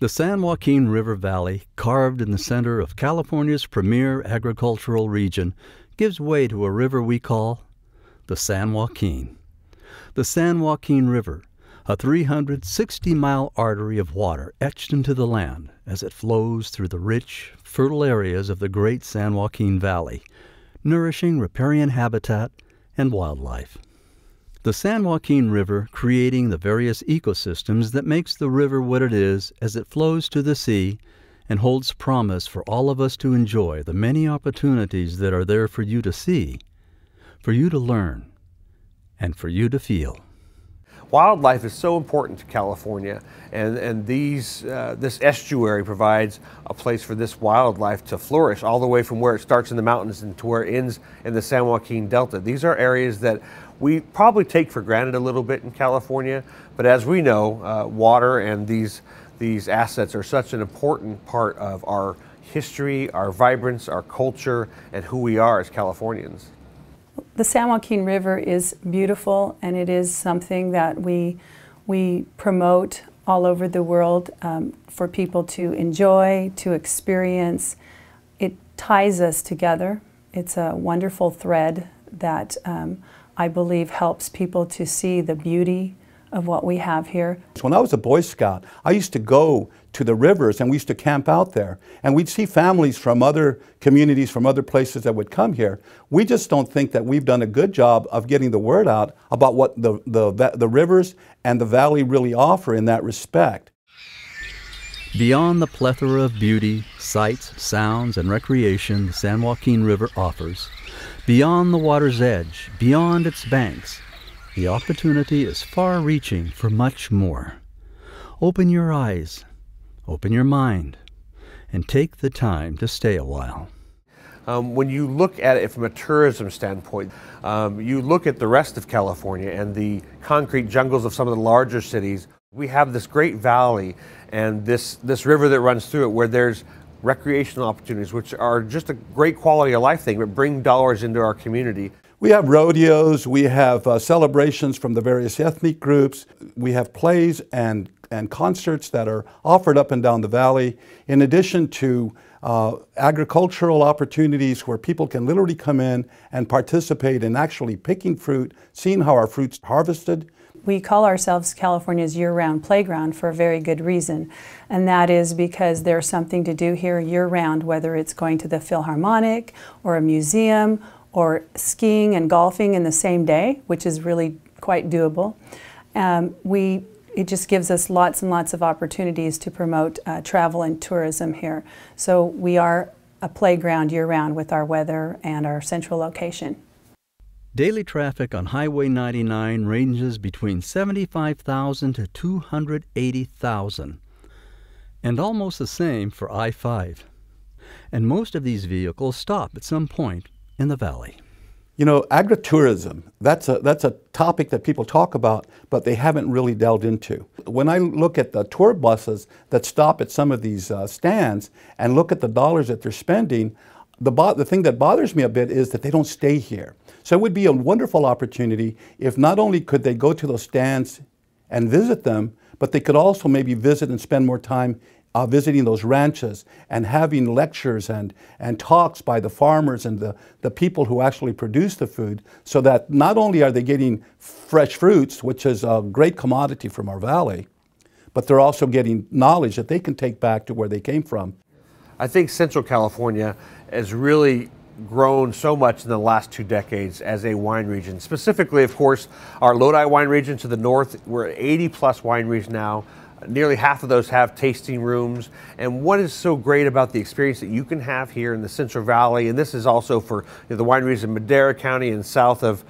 The San Joaquin River Valley, carved in the center of California's premier agricultural region, gives way to a river we call the San Joaquin. The San Joaquin River, a 360-mile artery of water etched into the land as it flows through the rich, fertile areas of the great San Joaquin Valley, nourishing riparian habitat and wildlife. The San Joaquin River creating the various ecosystems that makes the river what it is as it flows to the sea and holds promise for all of us to enjoy the many opportunities that are there for you to see, for you to learn, and for you to feel. Wildlife is so important to California, and this estuary provides a place for this wildlife to flourish all the way from where it starts in the mountains and to where it ends in the San Joaquin Delta. These are areas that we probably take for granted a little bit in California, but as we know, water and these assets are such an important part of our history, our vibrance, our culture, and who we are as Californians. The San Joaquin River is beautiful, and it is something that we promote all over the world for people to enjoy, to experience. It ties us together. It's a wonderful thread that I believe helps people to see the beauty of what we have here. When I was a Boy Scout, I used to go to the rivers and we used to camp out there. And we'd see families from other communities, from other places that would come here. We just don't think that we've done a good job of getting the word out about what the rivers and the valley really offer in that respect. Beyond the plethora of beauty, sights, sounds, and recreation the San Joaquin River offers, beyond the water's edge, beyond its banks, the opportunity is far-reaching for much more. Open your eyes, open your mind, and take the time to stay a while. When you look at it from a tourism standpoint, you look at the rest of California and the concrete jungles of some of the larger cities. We have this great valley and this river that runs through it where there's recreational opportunities, which are just a great quality of life thing, but bring dollars into our community. We have rodeos, we have celebrations from the various ethnic groups, we have plays and concerts that are offered up and down the valley, in addition to agricultural opportunities where people can literally come in and participate in actually picking fruit, seeing how our fruit's harvested. We call ourselves California's year-round playground for a very good reason, and that is because there's something to do here year-round, whether it's going to the Philharmonic or a museum or skiing and golfing in the same day, which is really quite doable. It just gives us lots and lots of opportunities to promote travel and tourism here. So we are a playground year-round with our weather and our central location. Daily traffic on Highway 99 ranges between 75,000 to 280,000, and almost the same for I-5. And most of these vehicles stop at some point in the valley. You know, agritourism, that's a topic that people talk about, but they haven't really delved into. When I look at the tour buses that stop at some of these stands and look at the dollars that they're spending, the thing that bothers me a bit is that they don't stay here. So it would be a wonderful opportunity if not only could they go to those stands and visit them, but they could also maybe visit and spend more time visiting those ranches and having lectures and talks by the farmers and the people who actually produce the food, so that not only are they getting fresh fruits, which is a great commodity from our valley, but they're also getting knowledge that they can take back to where they came from. I think Central California has really grown so much in the last 2 decades as a wine region. Specifically, of course, our Lodi wine region to the north. We're at 80+ wineries now. Nearly half of those have tasting rooms. And what is so great about the experience that you can have here in the Central Valley, and this is also for the wineries in Madera County and south of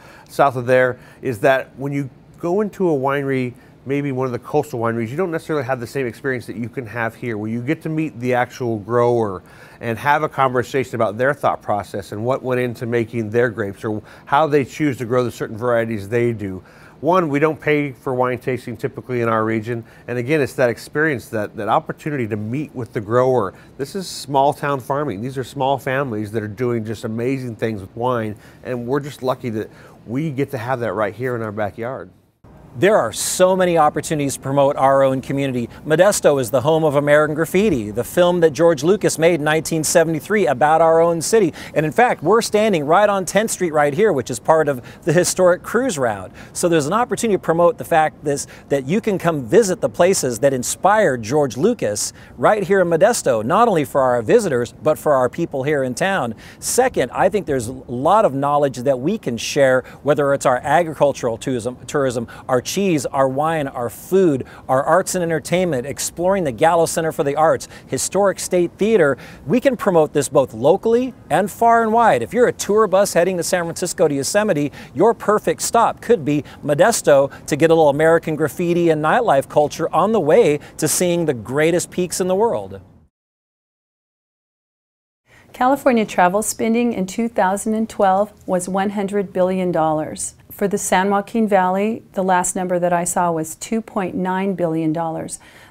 there, is that when you go into a winery, maybe one of the coastal wineries, you don't necessarily have the same experience that you can have here, where you get to meet the actual grower and have a conversation about their thought process and what went into making their grapes or how they choose to grow the certain varieties they do. One, we don't pay for wine tasting typically in our region. And again, it's that experience, that opportunity to meet with the grower. This is small town farming. These are small families that are doing just amazing things with wine. And we're just lucky that we get to have that right here in our backyard. There are so many opportunities to promote our own community. Modesto is the home of American Graffiti, the film that George Lucas made in 1973 about our own city. And in fact, we're standing right on 10th Street right here, which is part of the historic cruise route. So there's an opportunity to promote the fact that you can come visit the places that inspired George Lucas right here in Modesto, not only for our visitors, but for our people here in town. Second, I think there's a lot of knowledge that we can share, whether it's our agricultural tourism, our cheese, our wine, our food, our arts and entertainment, exploring the Gallo Center for the Arts, historic State Theater. We can promote this both locally and far and wide. If you're a tour bus heading to San Francisco to Yosemite, your perfect stop could be Modesto to get a little American graffiti and nightlife culture on the way to seeing the greatest peaks in the world. California travel spending in 2012 was $100 billion. For the San Joaquin Valley, the last number that I saw was $2.9 billion.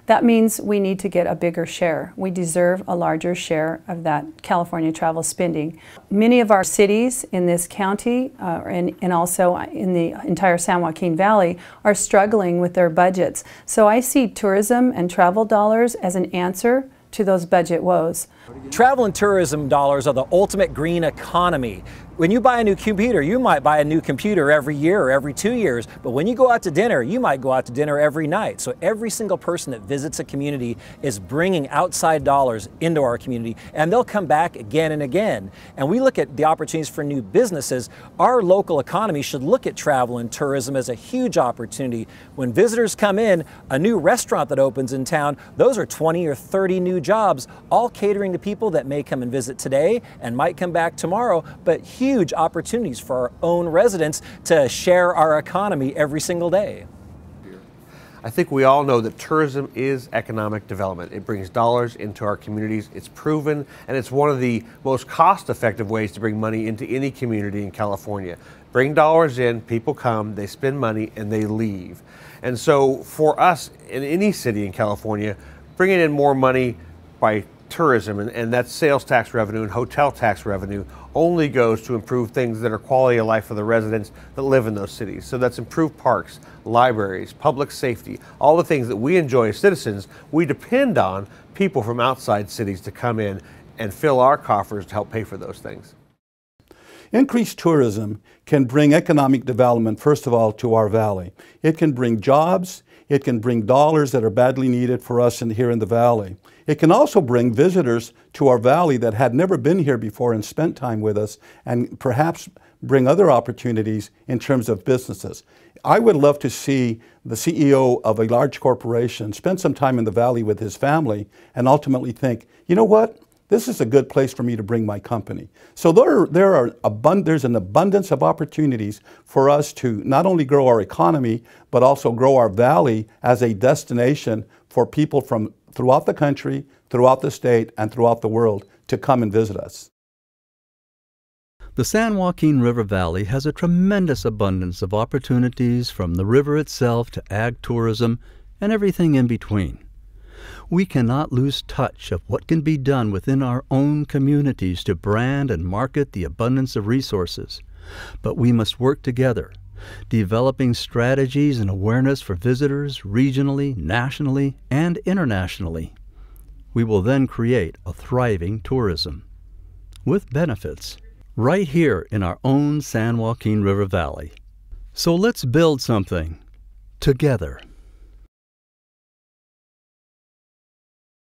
That means we need to get a bigger share. We deserve a larger share of that California travel spending. Many of our cities in this county and also in the entire San Joaquin Valley are struggling with their budgets. So I see tourism and travel dollars as an answer to those budget woes. Travel and tourism dollars are the ultimate green economy. When you buy a new computer, you might buy a new computer every year or every 2 years, but when you go out to dinner, you might go out to dinner every night. So every single person that visits a community is bringing outside dollars into our community, and they'll come back again and again. And we look at the opportunities for new businesses. Our local economy should look at travel and tourism as a huge opportunity. When visitors come in, a new restaurant that opens in town, those are 20 or 30 new jobs, all catering to people that may come and visit today and might come back tomorrow, but huge opportunities for our own residents to share our economy every single day. I think we all know that tourism is economic development. It brings dollars into our communities. It's proven, and it's one of the most cost-effective ways to bring money into any community in California. Bring dollars in, people come, they spend money, and they leave. And so for us in any city in California, bringing in more money by tourism, and that's sales tax revenue and hotel tax revenue, only goes to improve things that are quality of life for the residents that live in those cities. So that's improved parks, libraries, public safety, all the things that we enjoy as citizens. We depend on people from outside cities to come in and fill our coffers to help pay for those things. Increased tourism can bring economic development, first of all, to our valley. It can bring jobs. It can bring dollars that are badly needed for us here in the valley. It can also bring visitors to our valley that had never been here before and spent time with us, and perhaps bring other opportunities in terms of businesses. I would love to see the CEO of a large corporation spend some time in the valley with his family and ultimately think, you know what? This is a good place for me to bring my company. So there's an abundance of opportunities for us to not only grow our economy, but also grow our valley as a destination for people from throughout the country, throughout the state, and throughout the world to come and visit us. The San Joaquin River Valley has a tremendous abundance of opportunities, from the river itself to ag tourism and everything in between. We cannot lose touch of what can be done within our own communities to brand and market the abundance of resources. But we must work together, developing strategies and awareness for visitors regionally, nationally, and internationally. We will then create a thriving tourism with benefits right here in our own San Joaquin River Valley. So let's build something together.